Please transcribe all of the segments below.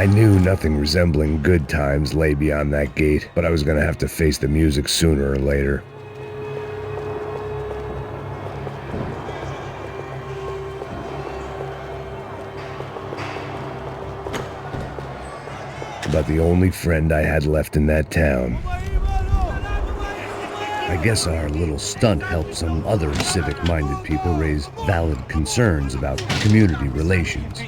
I knew nothing resembling good times lay beyond that gate, but I was gonna have to face the music sooner or later. About the only friend I had left in that town. I guess our little stunt helped some other civic-minded people raise valid concerns about community relations.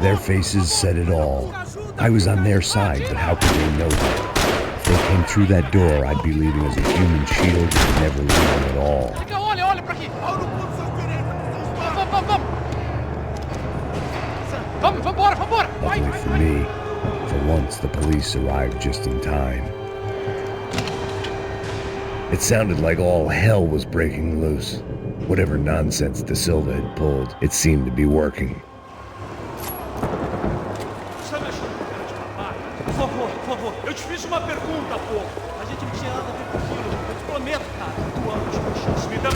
Their faces said it all. I was on their side, but how could they know that? If they came through that door, I'd be leaving as a human shield and never leaving at all. Luckily for me, for once the police arrived just in time. It sounded like all hell was breaking loose. Whatever nonsense De Silva had pulled, it seemed to be working. Eu te fiz uma pergunta, pô. A gente não tinha nada a ver com aquilo. Eu te prometo, cara. Tu ama os meus chutes. Me dá...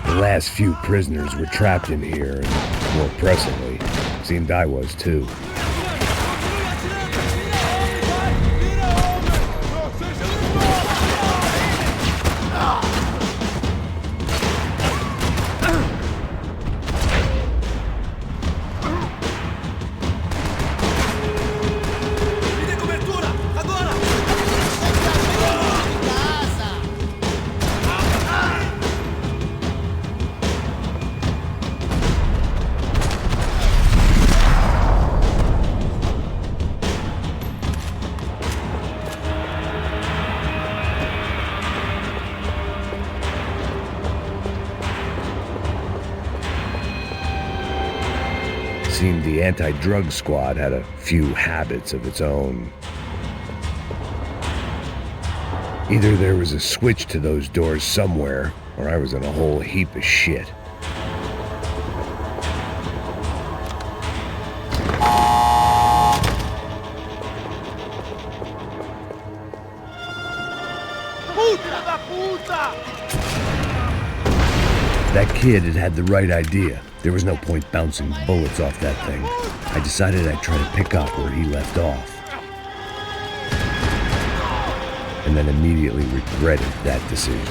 The last few prisoners were trapped in here, and more pressingly, seemed I was too. Seemed the anti-drug squad had a few habits of its own. Either there was a switch to those doors somewhere, or I was in a whole heap of shit. That kid had the right idea. There was no point bouncing bullets off that thing. I decided I'd try to pick up where he left off. And then immediately regretted that decision.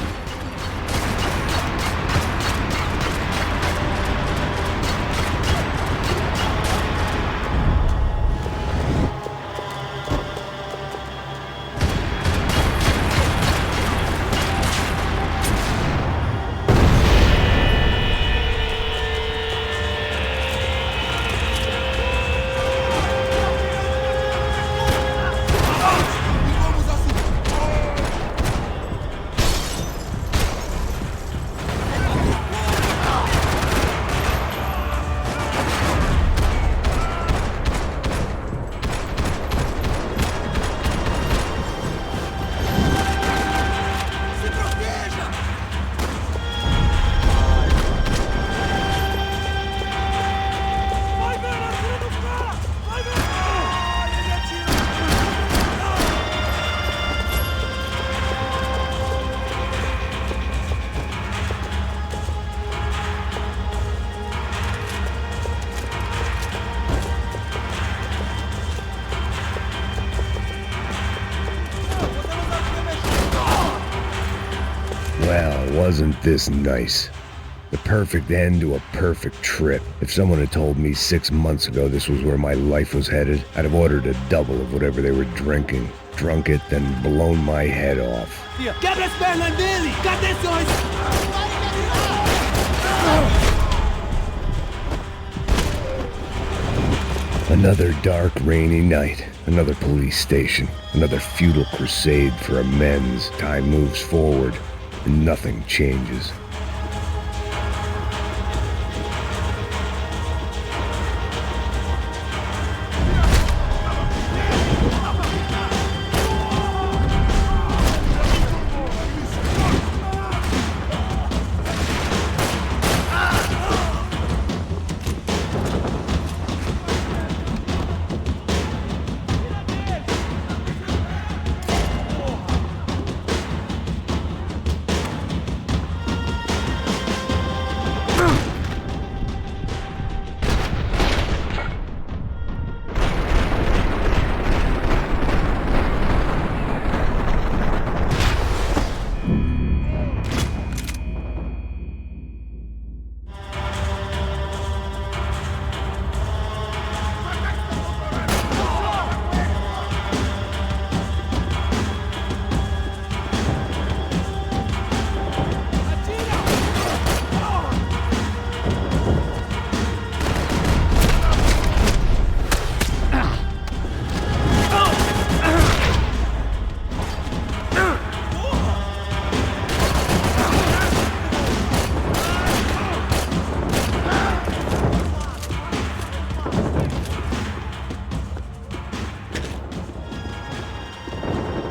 Well, wasn't this nice? The perfect end to a perfect trip. If someone had told me 6 months ago this was where my life was headed, I'd have ordered a double of whatever they were drinking. drunk it, then blown my head off. Quebra as pernas dele! Cadê seus... Another dark, rainy night. Another police station. Another futile crusade for amends. Time moves forward, and nothing changes.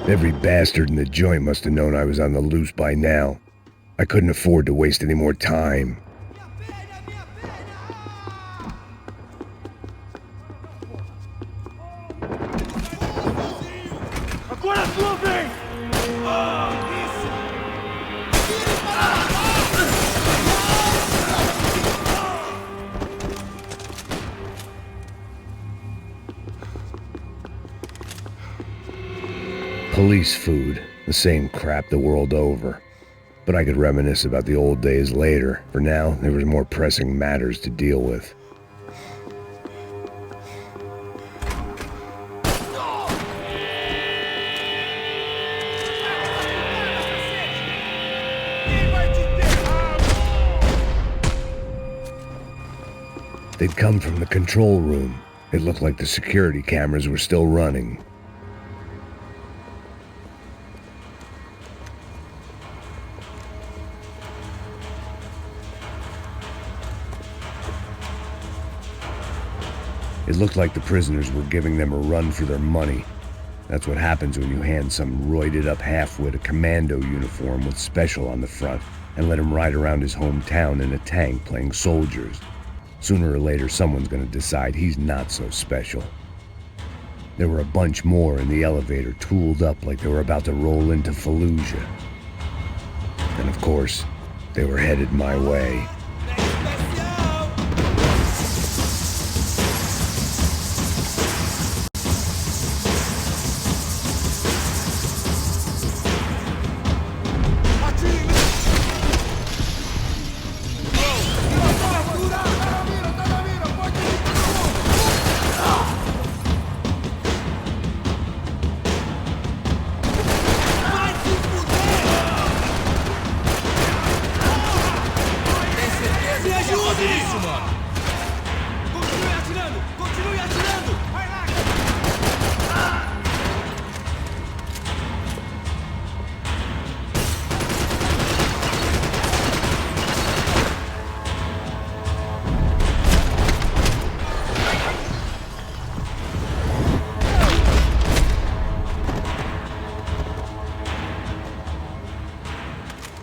Every bastard in the joint must have known I was on the loose by now. I couldn't afford to waste any more time. Agora a sua vez! Police food, the same crap the world over. But I could reminisce about the old days later. For now, there was more pressing matters to deal with. They'd come from the control room. It looked like the security cameras were still running. It looked like the prisoners were giving them a run for their money. That's what happens when you hand some roided-up halfwit a commando uniform with special on the front and let him ride around his hometown in a tank playing soldiers. Sooner or later, someone's gonna decide he's not so special. There were a bunch more in the elevator, tooled up like they were about to roll into Fallujah. And of course, they were headed my way.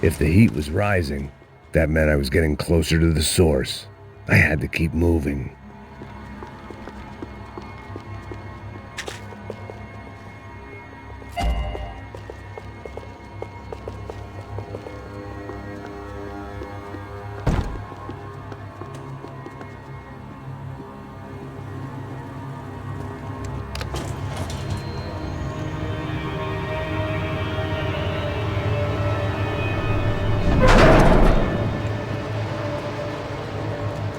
If the heat was rising, that meant I was getting closer to the source. I had to keep moving.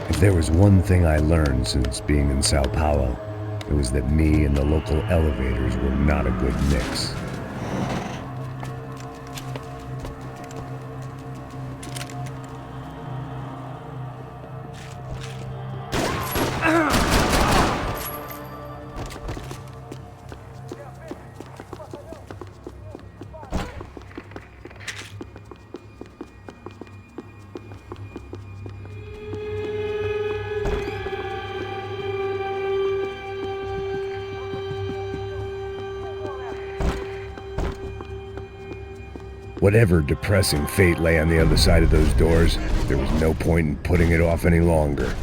If there was one thing I learned since being in Sao Paulo, It was that me and the local elevators were not a good mix. Whatever depressing fate lay on the other side of those doors, there was no point in putting it off any longer.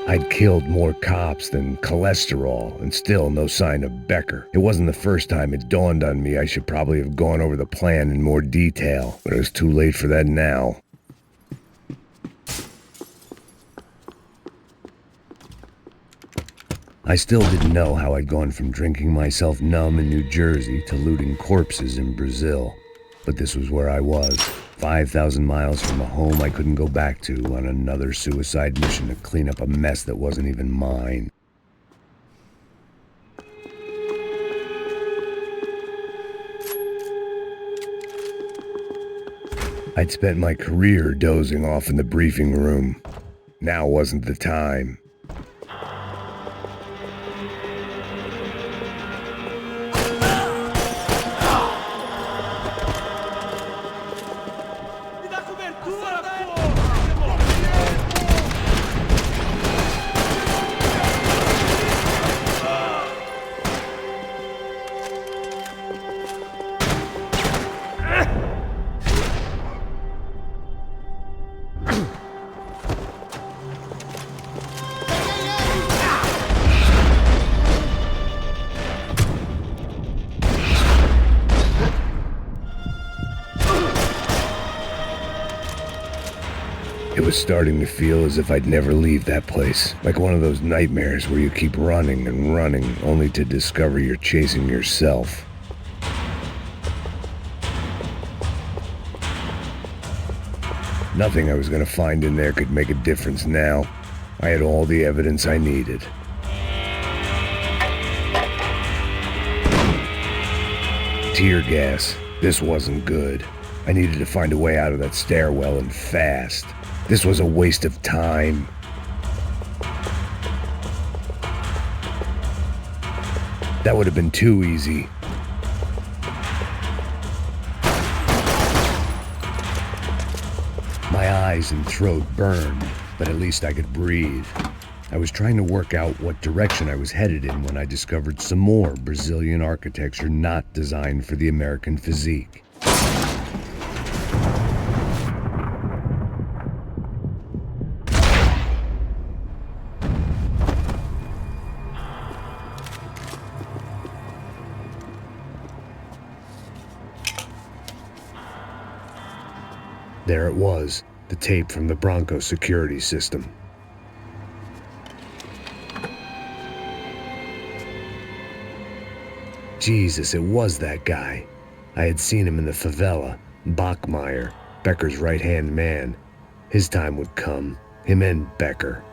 I'd killed more cops than cholesterol, and still no sign of Becker. It wasn't the first time it dawned on me I should probably have gone over the plan in more detail, but it was too late for that now. I still didn't know how I'd gone from drinking myself numb in New Jersey to looting corpses in Brazil, but this was where I was. 5,000 miles from a home I couldn't go back to on another suicide mission to clean up a mess that wasn't even mine. I'd spent my career dozing off in the briefing room. Now wasn't the time. It was starting to feel as if I'd never leave that place, like one of those nightmares where you keep running and running only to discover you're chasing yourself. Nothing I was going to find in there could make a difference now. I had all the evidence I needed. Tear gas. This wasn't good. I needed to find a way out of that stairwell and fast. This was a waste of time. That would have been too easy. My eyes and throat burned, but at least I could breathe. I was trying to work out what direction I was headed in when I discovered some more Brazilian architecture not designed for the American physique. There it was, the tape from the Bronco security system. Jesus, it was that guy. I had seen him in the favela, Bachmeyer, Becker's right-hand man. His time would come, him and Becker.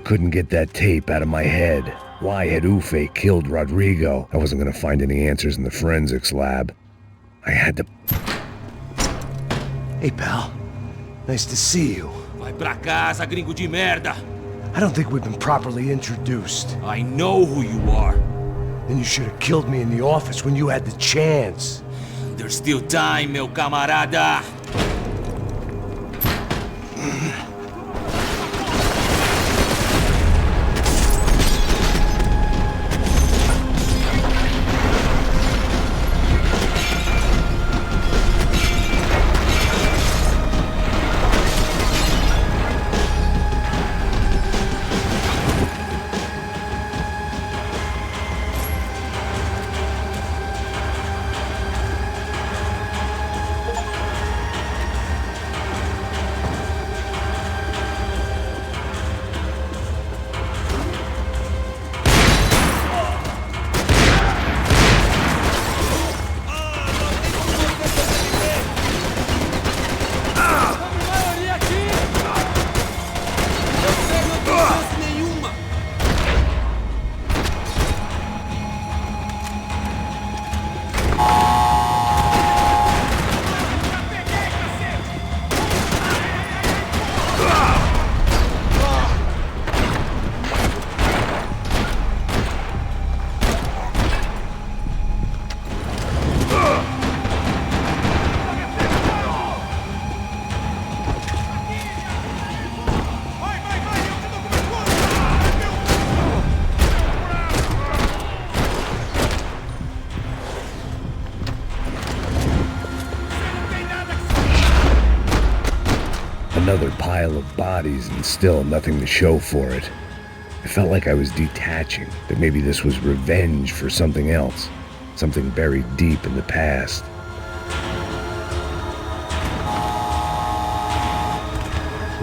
couldn't get that tape out of my head. Why had Ufe killed Rodrigo? I wasn't gonna find any answers in the forensics lab. I had to... Hey, pal. Nice to see you. Vai pra casa, gringo de merda! I don't think we've been properly introduced. I know who you are. Then you should have killed me in the office when you had the chance. There's still time, meu camarada! Another pile of bodies and still nothing to show for it. I felt like I was detaching, that maybe this was revenge for something else, something buried deep in the past.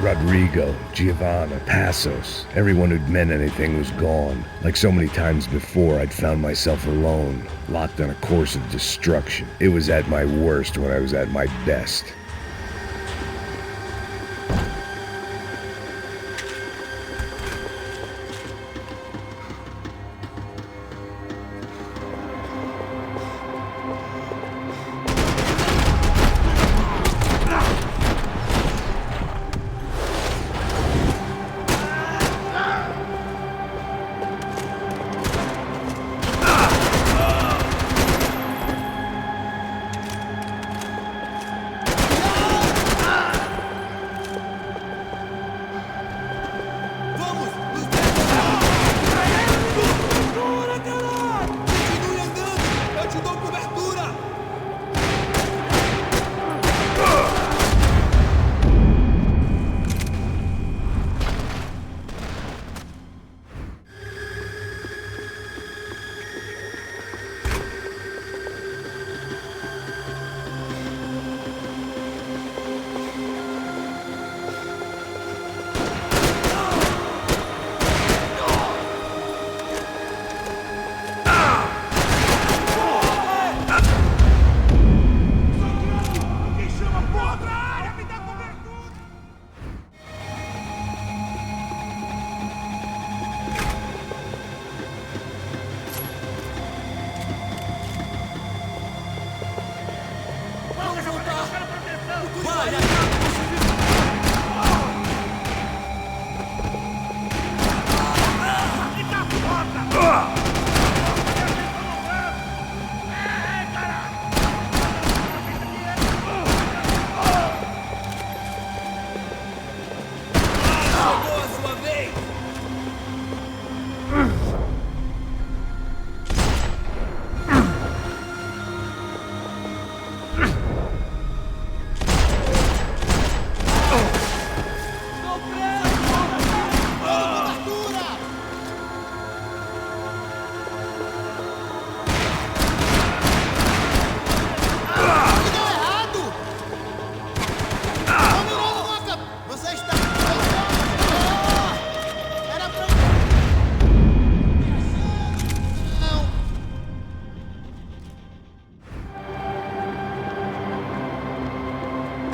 Rodrigo, Giovanna, Passos, everyone who'd meant anything was gone. Like so many times before, I'd found myself alone, locked on a course of destruction. It was at my worst when I was at my best.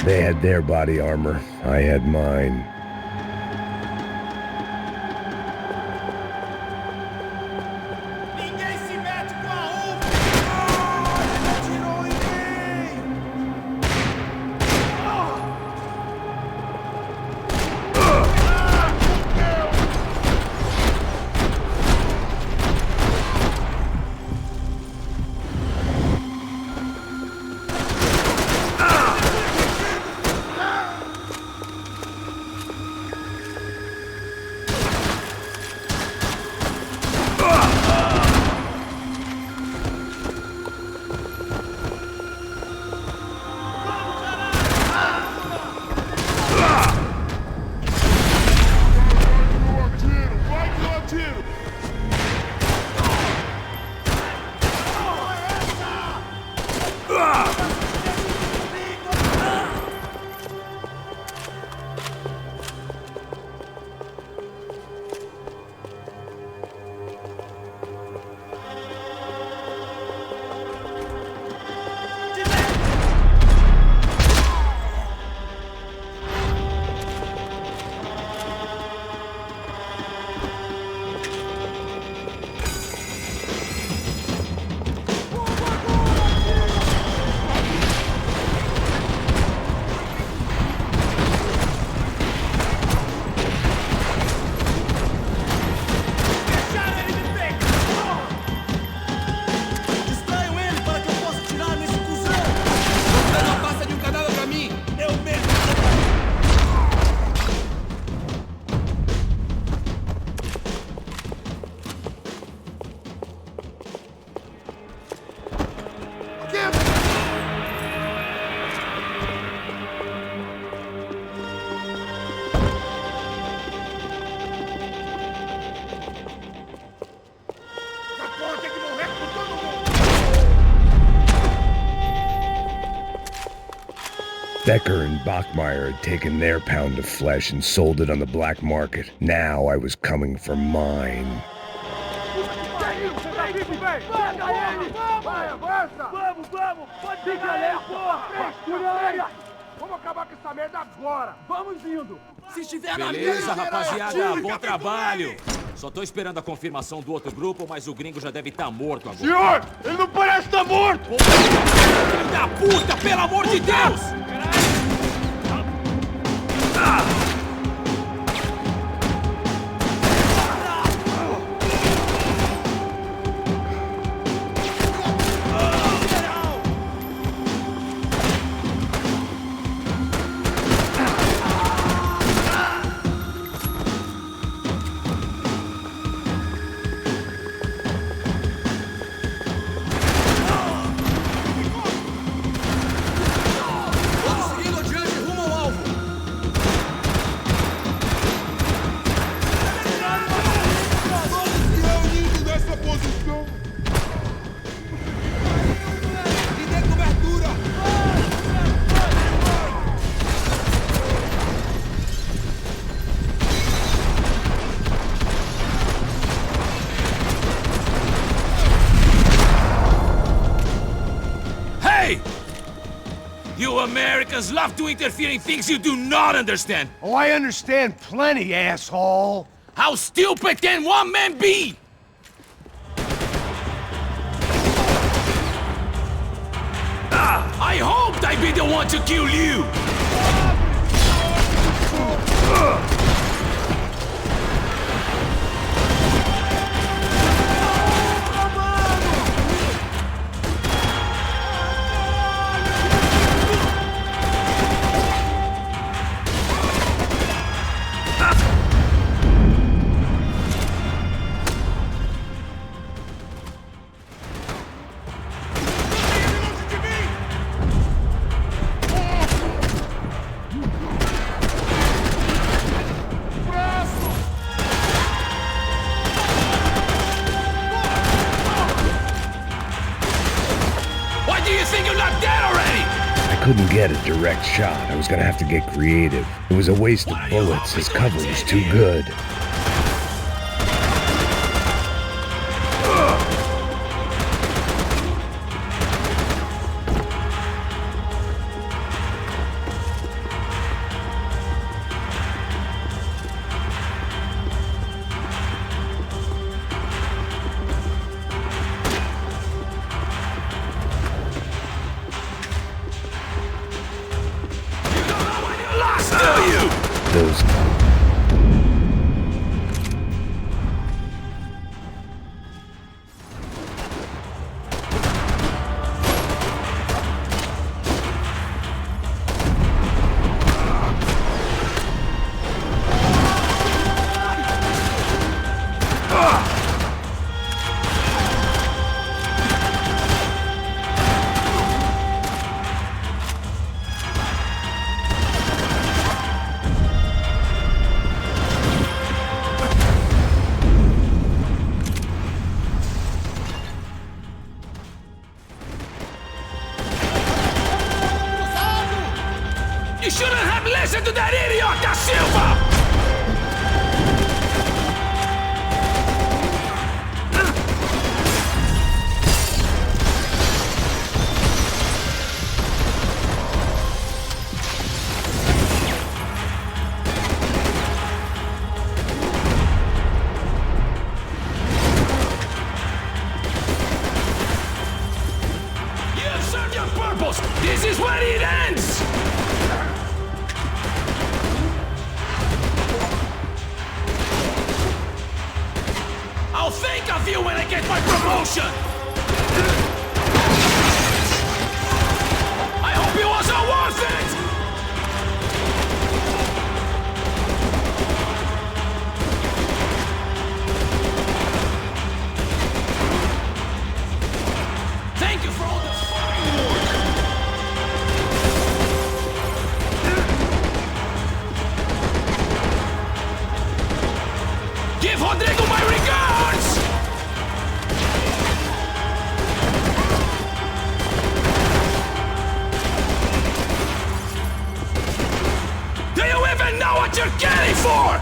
They had their body armor, I had mine. Becker and Bachmeyer had taken their pound of flesh and sold it on the black market. Now I was coming for mine. Beleza, rapaziada, bom trabalho. Só tô esperando a confirmação do outro grupo, mas o gringo já deve estar morto agora. Senhor, ele não parece estar morto! Filho da puta, pelo amor de Deus! You Americans love to interfere in things you do not understand. Oh, I understand plenty, asshole. How stupid can one man be? I hoped I'd be the one to kill you. Couldn't get a direct shot. I was gonna have to get creative. It was a waste of bullets. His cover was too good. You shouldn't have listened to that idiot, Da Silva! You've served your purpose! This is where it ends! I'll think of you when I get my promotion! I hope it wasn't worth it! Thank you for all the fine work! Give Rodrigo my regards! floor!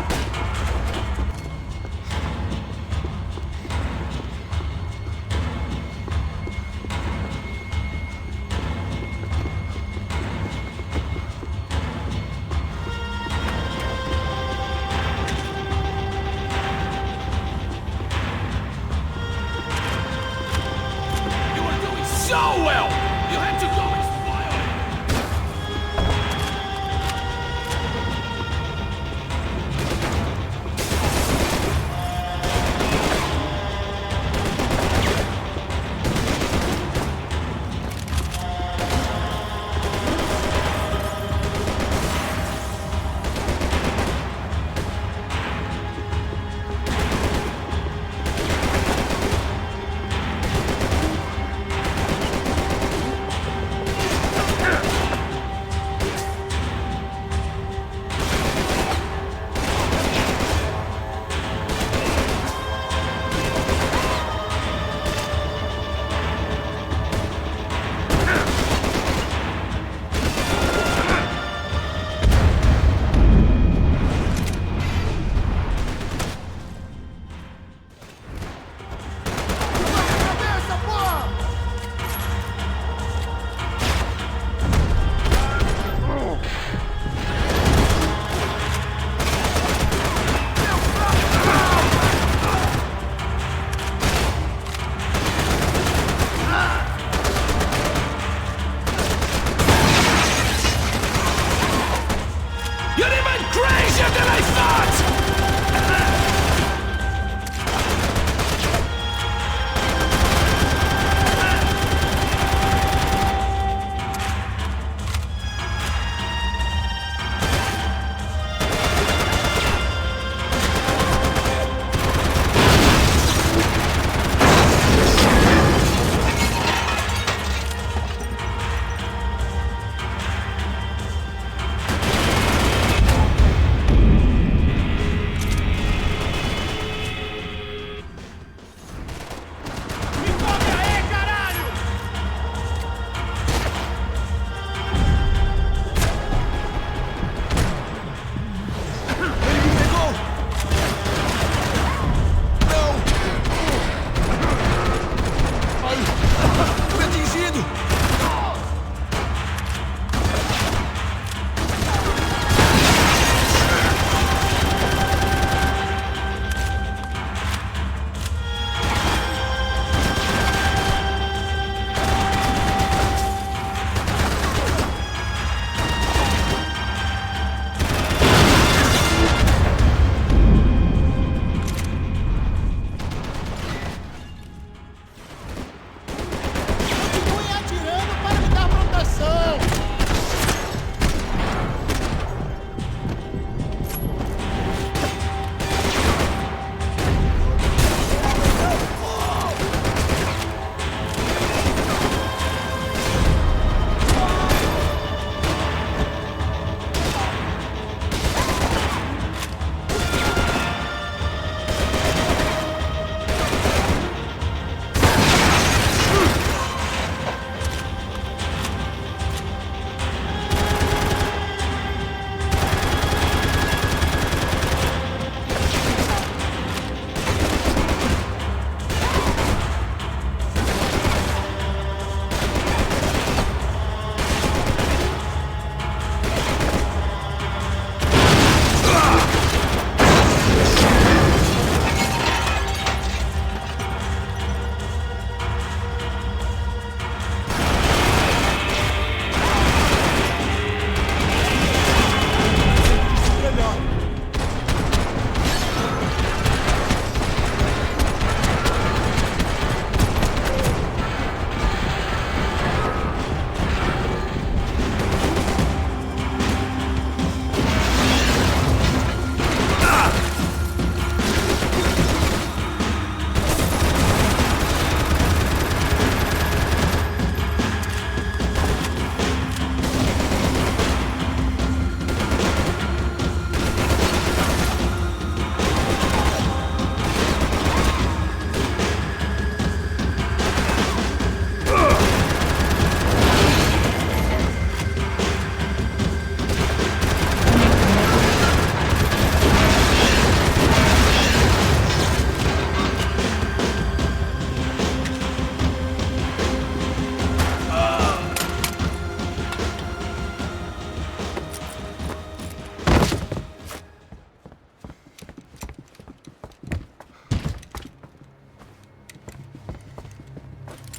You were doing so well! You had to go and spoil it!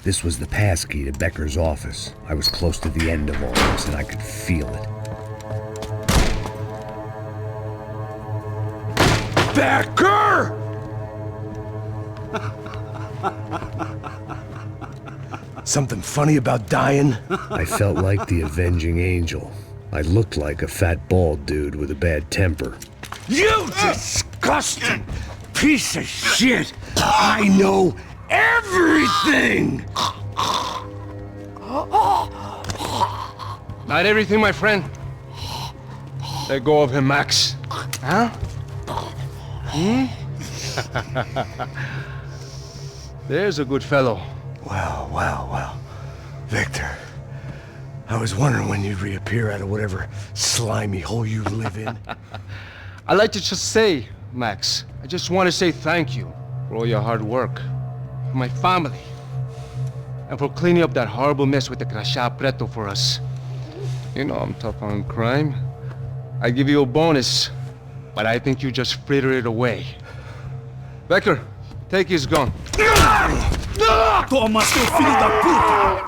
This was the passkey to Becker's office. I was close to the end of all this, and I could feel it. Becker! Something funny about dying? I felt like the avenging angel. I looked like a fat bald dude with a bad temper. You disgusting piece of shit! I know everything! Not everything, my friend. Let go of him, Max. Huh? There's a good fellow. Well. Victor, I was wondering when you'd reappear out of whatever slimy hole you live in. I'd like to just say, Max, I just want to say thank you for all your hard work, for my family, and for cleaning up that horrible mess with the Crachá Preto for us. You know I'm tough on crime. I give you a bonus, but I think you just fritter it away. Becker, take his gun. Toma, seu filho da puta!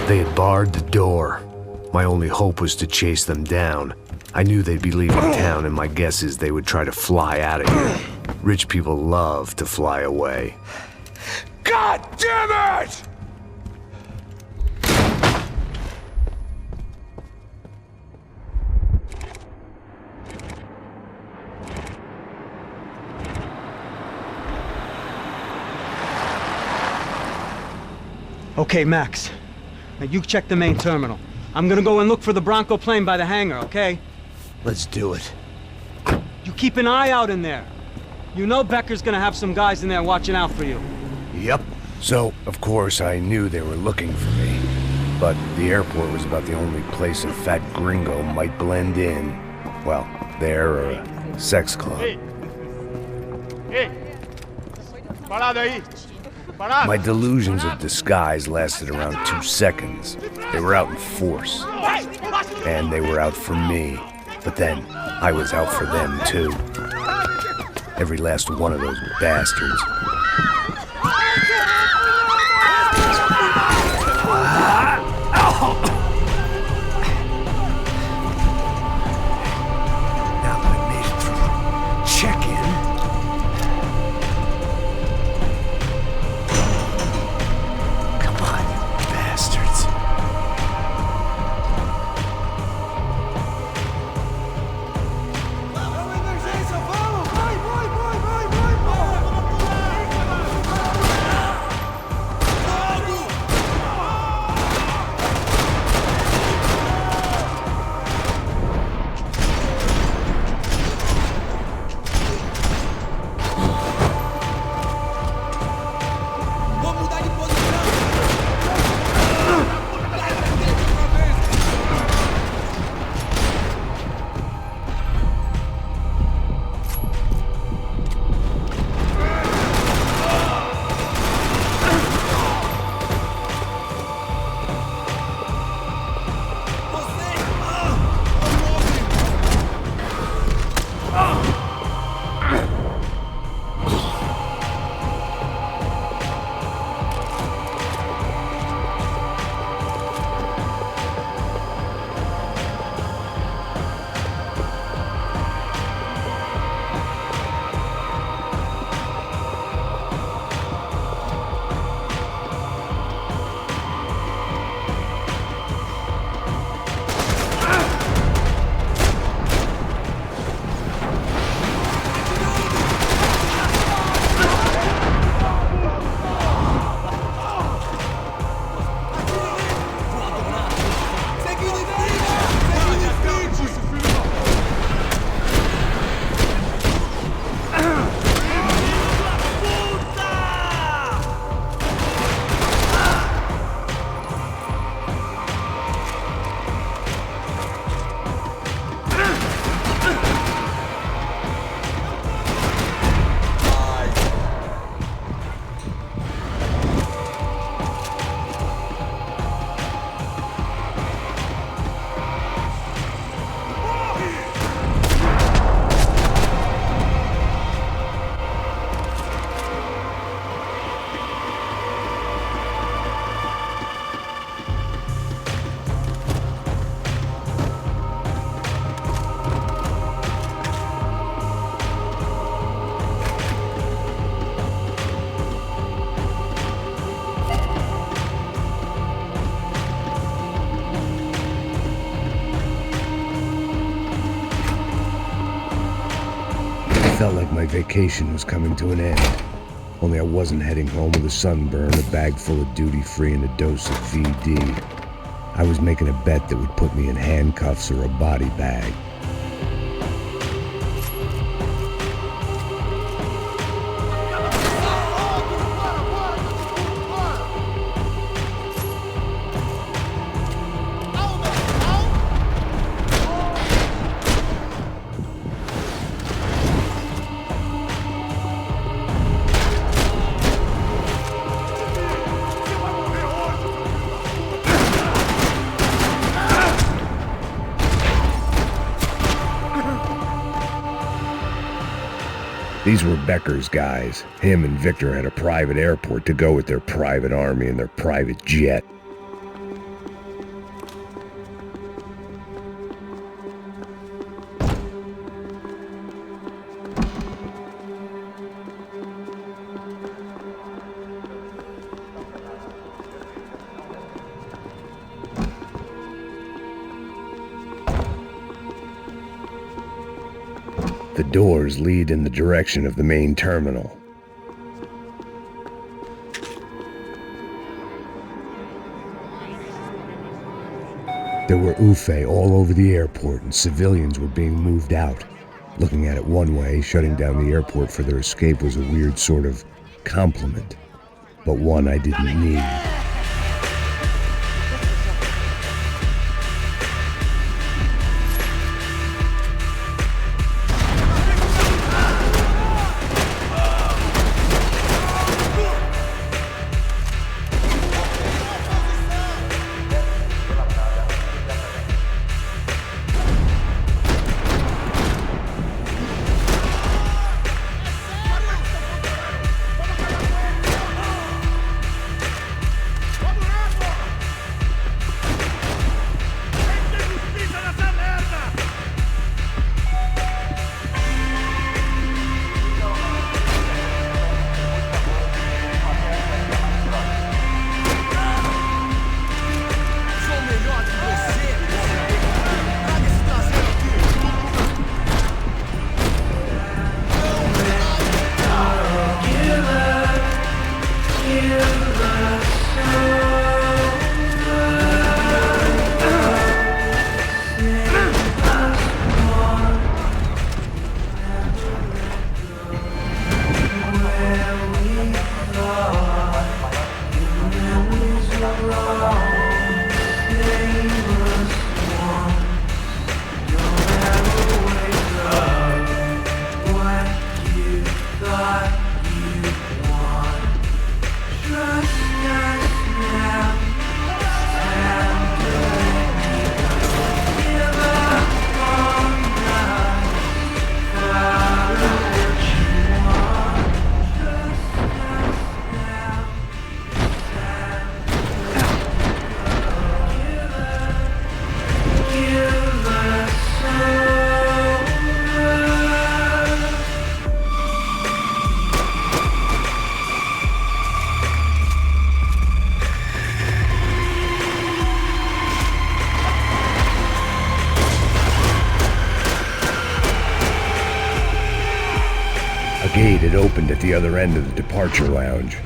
They had barred the door. My only hope was to chase them down. I knew they'd be leaving town, and my guess is they would try to fly out of here. Rich people love to fly away. God damn it! Okay, Max. Now you check the main terminal. I'm gonna go and look for the Bronco plane by the hangar, okay? Let's do it. You keep an eye out in there. You know Becker's gonna have some guys in there watching out for you. Yep. So, of course, I knew they were looking for me. But the airport was about the only place a fat gringo might blend in. Well, there or a sex club. Parado aí! My delusions of disguise lasted around 2 seconds. They were out in force. And they were out for me. But then, I was out for them too. Every last one of those bastards. Now that I made it through check-in, come on, you bastards. felt like my vacation was coming to an end. Only I wasn't heading home with a sunburn, a bag full of duty-free, and a dose of VD. I was making a bet that would put me in handcuffs or a body bag. These were Becker's guys. Him and Victor had a private airport to go with their private army and their private jet. The doors lead in the direction of the main terminal. There were UFE all over the airport, and civilians were being moved out. Looking at it one way, shutting down the airport for their escape was a weird sort of compliment, but one I didn't need. A gate had opened at the other end of the departure lounge.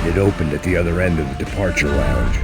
It opened at the other end of the departure lounge.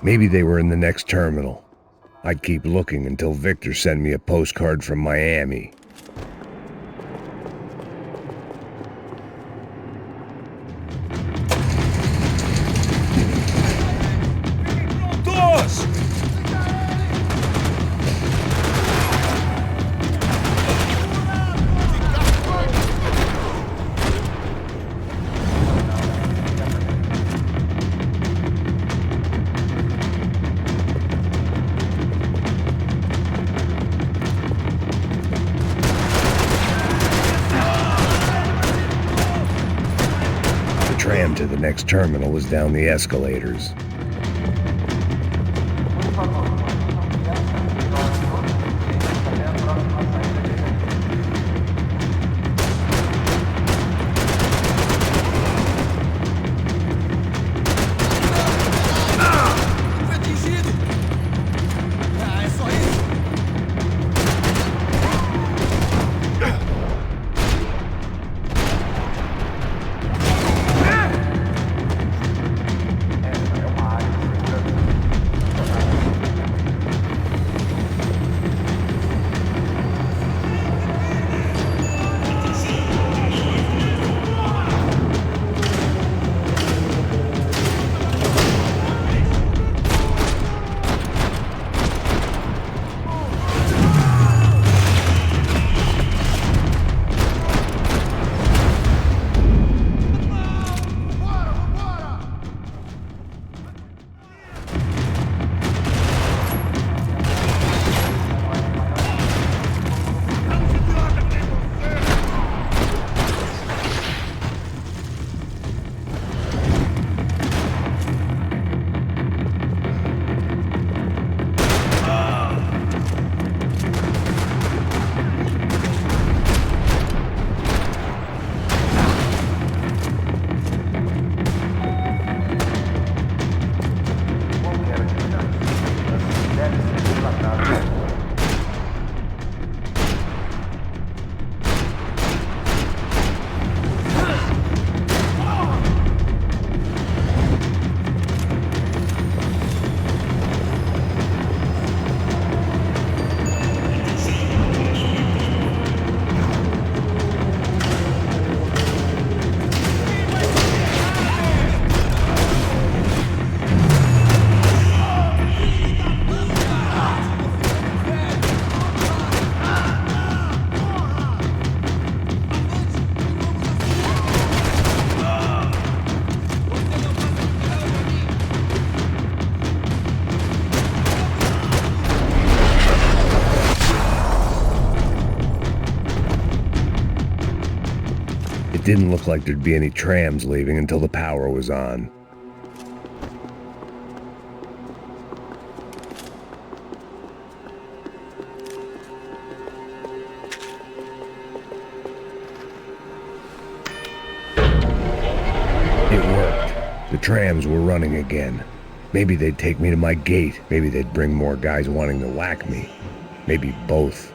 Maybe they were in the next terminal. I'd keep looking until Victor sent me a postcard from Miami. The tram to the next terminal was down the escalators. It didn't look like there'd be any trams leaving until the power was on. It worked. The trams were running again. Maybe they'd take me to my gate. Maybe they'd bring more guys wanting to whack me. Maybe both.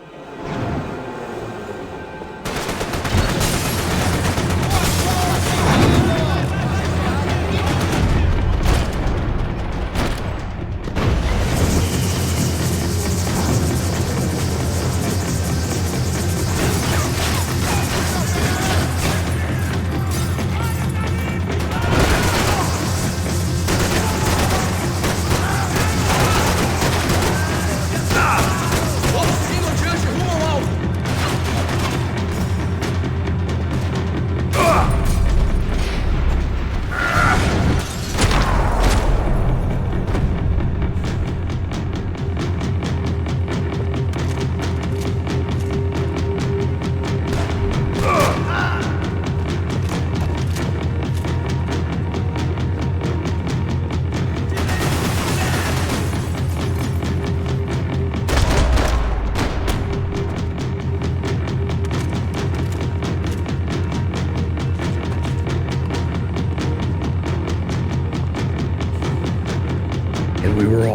Vamos seguindo adiante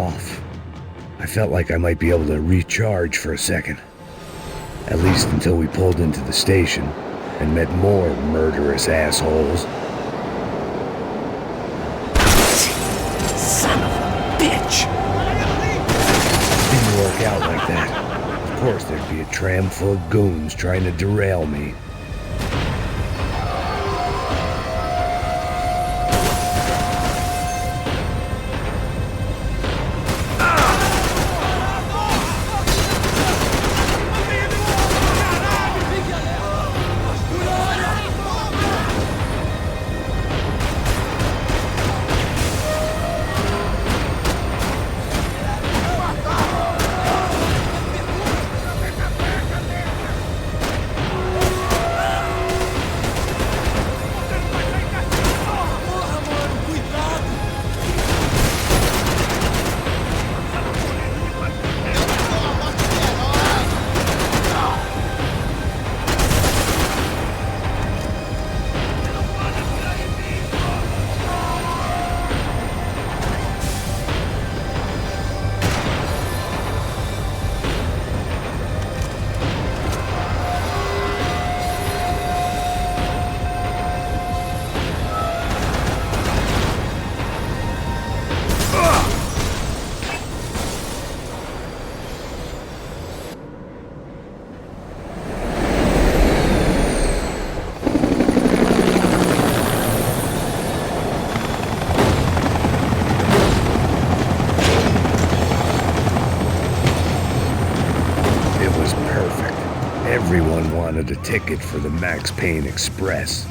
off. I felt like I might be able to recharge for a second. At least until we pulled into the station and met more murderous assholes. Son of a bitch! Didn't work out like that. Of course, there'd be a tram full of goons trying to derail me. Everyone wanted a ticket for the Max Payne Express.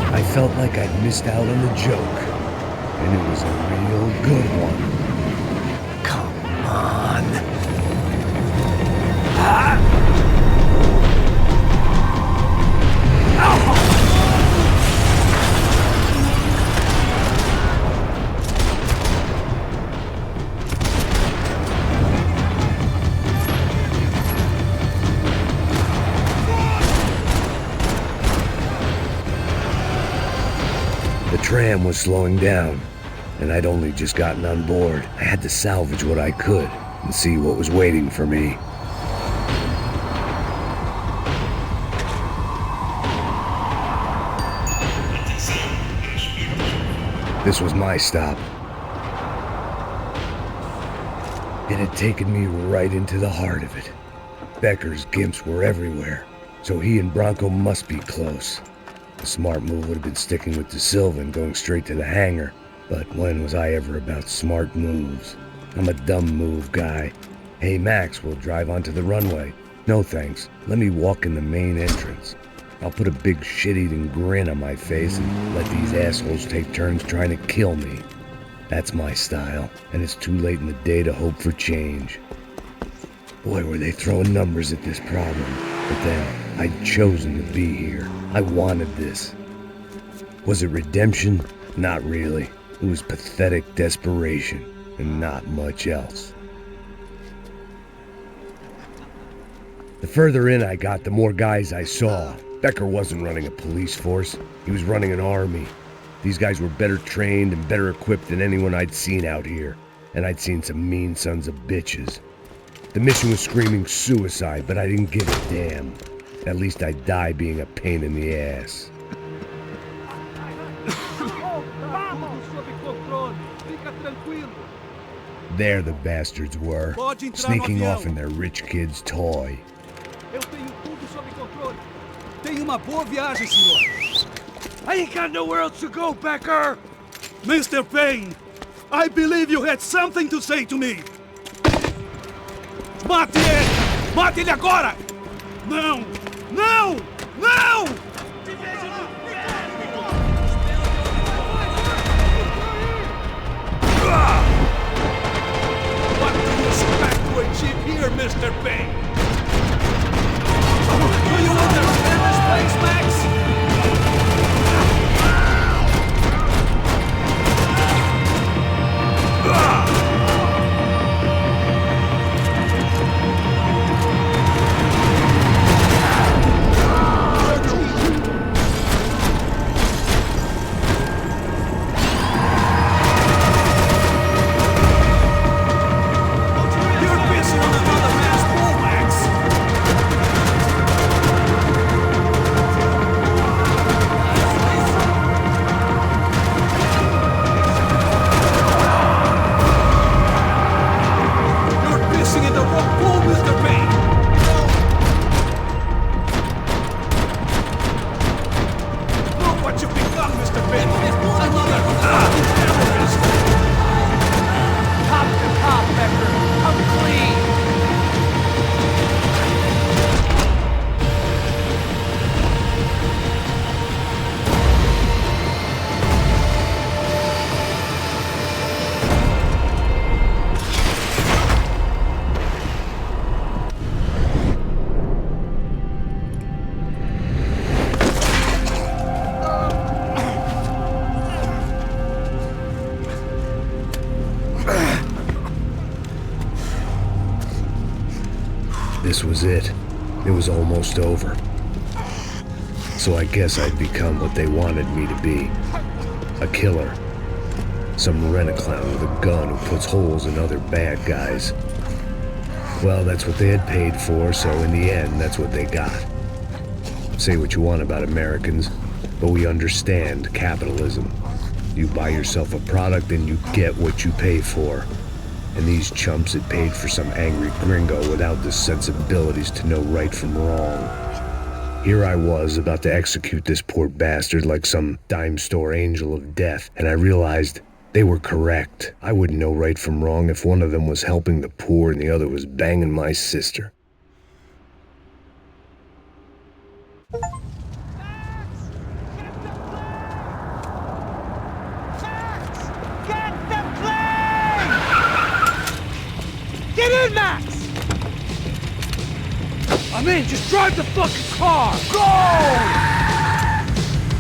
I felt like I'd missed out on the joke, and it was a real good one. Come on. The tram was slowing down, and I'd only just gotten on board. I had to salvage what I could and see what was waiting for me. This was my stop. It had taken me right into the heart of it. Becker's gimps were everywhere, so he and Bronco must be close. The smart move would have been sticking with De Silva and going straight to the hangar, but when was I ever about smart moves? I'm a dumb move guy. Hey Max, we'll drive onto the runway. No thanks, let me walk in the main entrance. I'll put a big shit-eating grin on my face and let these assholes take turns trying to kill me. That's my style, and it's too late in the day to hope for change. Boy, were they throwing numbers at this problem. But then, I'd chosen to be here. I wanted this. Was it redemption? Not really. It was pathetic desperation, and not much else. The further in I got, the more guys I saw. Becker wasn't running a police force. He was running an army. These guys were better trained and better equipped than anyone I'd seen out here. And I'd seen some mean sons of bitches. The mission was screaming suicide, but I didn't give a damn. At least I'd die being a pain in the ass. There the bastards were, sneaking off in their rich kid's toy. Eu tenho tudo sob controle. Tenha uma boa viagem, senhor. I ain't got nowhere else to go, Becker! Mr. Payne, I believe you had something to say to me. Mate ele! Mate ele agora! Não! Não! Não! What do you expect to achieve here, Mr. Payne? Do you understand this place, Max? This was it. It was almost over. So I guess I'd become what they wanted me to be. A killer. Some rent-a-clown with a gun who puts holes in other bad guys. Well, that's what they had paid for, so in the end, that's what they got. Say what you want about Americans, but we understand capitalism. You buy yourself a product and you get what you pay for. And these chumps had paid for some angry gringo without the sensibilities to know right from wrong. Here I was about to execute this poor bastard like some dime store angel of death, and I realized they were correct. I wouldn't know right from wrong if one of them was helping the poor and the other was banging my sister. Get in, Max! I'm in, just drive the fucking car! Go!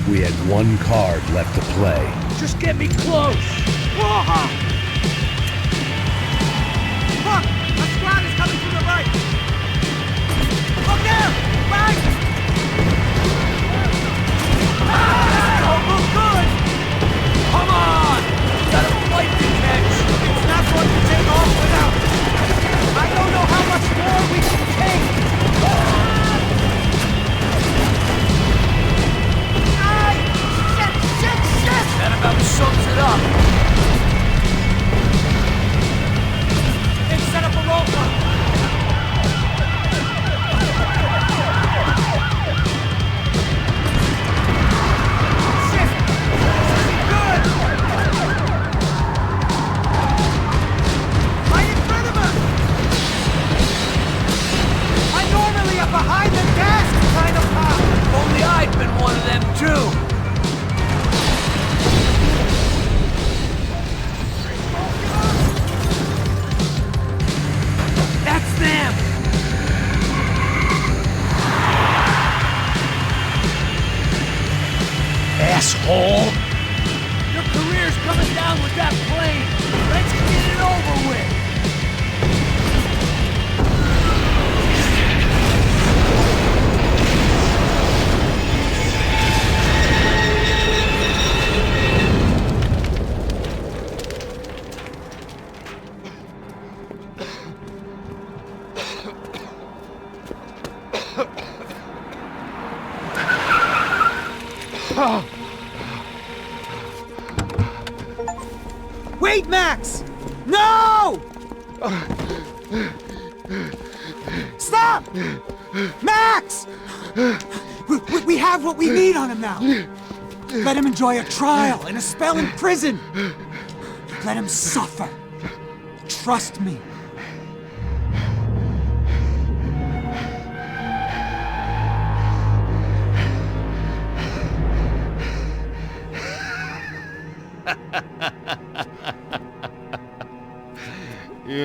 We had one card left to play. Just get me close! Whoa! Look! A squad is coming from the right! Look there! Right! Don't look good! Come on! Got a flight to catch! It's not going to take off without! I don't know how much more we can take! Ay! Shit! That about sums it up! Hey, set up a roadblock! Shit! This isn't good! Right in front of us! I normally am behind the desk kind of cop! Only I'd been one of them too! That's them! Asshole! Your career's coming down with that plane! Let's get it over with! Wait, Max! No! Stop! Max! We have what we need on him now. Let him enjoy a trial and a spell in prison. Let him suffer. Trust me.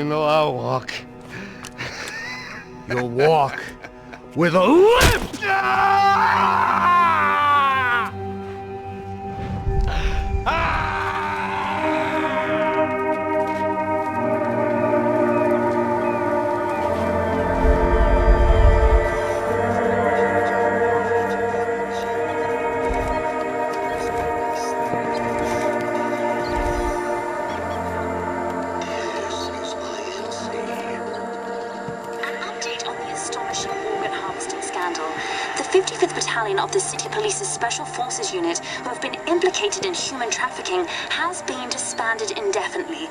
You know I'll walk. You'll walk with a limp! Of the City Police's Special Forces Unit, who have been implicated in human trafficking, has been disbanded indefinitely.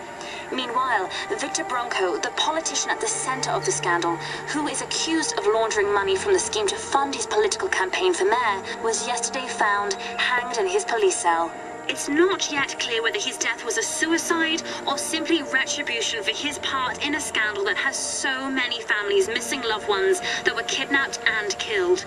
Meanwhile, Victor Bronco, the politician at the center of the scandal, who is accused of laundering money from the scheme to fund his political campaign for mayor, was yesterday found hanged in his police cell. It's not yet clear whether his death was a suicide or simply retribution for his part in a scandal that has so many families missing loved ones that were kidnapped and killed.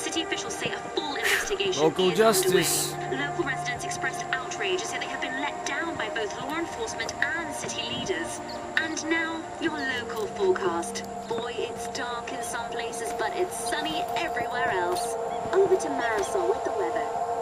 City officials say a full investigation Local is justice. underway. Local residents expressed outrage as they have been let down by both law enforcement and city leaders. And now, your local forecast. Boy, it's dark in some places, but it's sunny everywhere else. Over to Marisol with the weather.